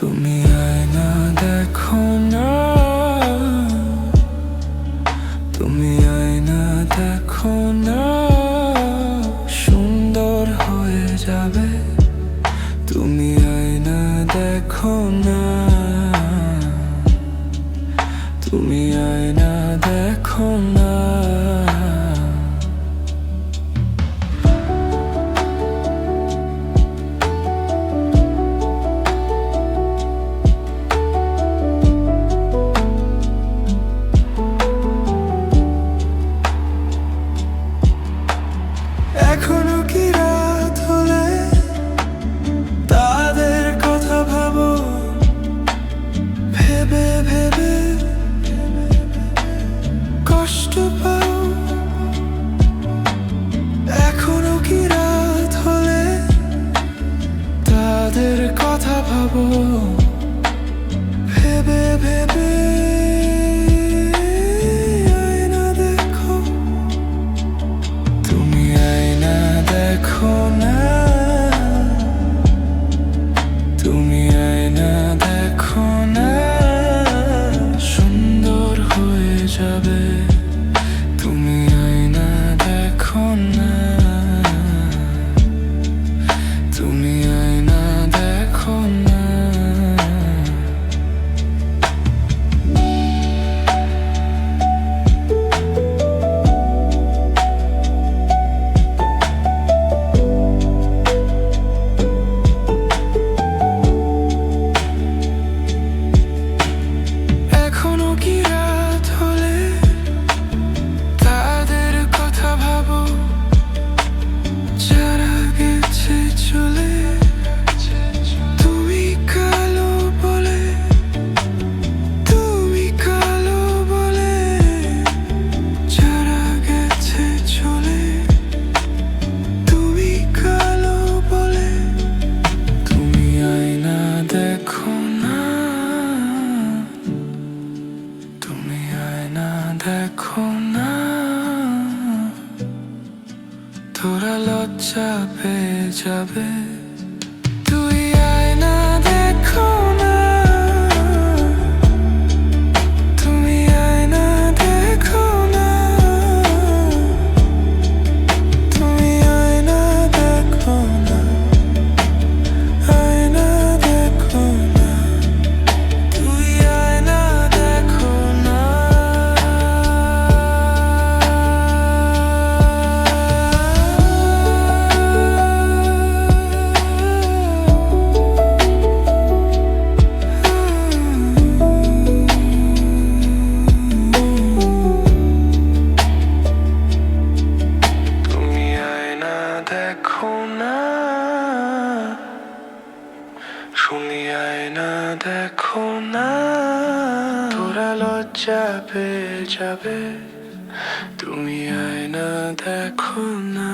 তুমি আয়না দেখো না, তুমি আয়না দেখো না, সুন্দর হয়ে যাবে। তুমি আয়না দেখো না, তুমি আয়না দেখো না। এখনো কি রাত হলে তাদের কথা ভাবো, ভেবে ভেবে কষ্ট পাও। এখনো কি রাত হলে তাদের কথা ভাবো, ভেবে ভেবে আয়না দেখো। তুমি আয়না দেখো না, তুমি আয়না দেখো না, সুন্দর হয়ে যাবে। তুমি আয়না দেখো না, তুমি আয়না দেখো না। এখনো কি রাত হলে তাদের কথা ভাবো, যারা গেছে চলে। তুমি কালো বলে, তুমি কালো বলে, যারা গেছে চলে। তুমি কালো বলে। তুমি আয়না দেখো না, তুমি আয়না দেখো না, তোরা লজ্জা পেয়ে যাবে। তুই আয়না দেখো না, তুমি আয়না দেখো না, তুমি আয়না দেখো না, আয়না দেখো না, তুই আয়না দেখো না। তুমি আয়না দেখো না, তুমি আয়না দেখো না, তোরা লজ্জা পেয়ে যাবে। তুমি আয়না দেখো না।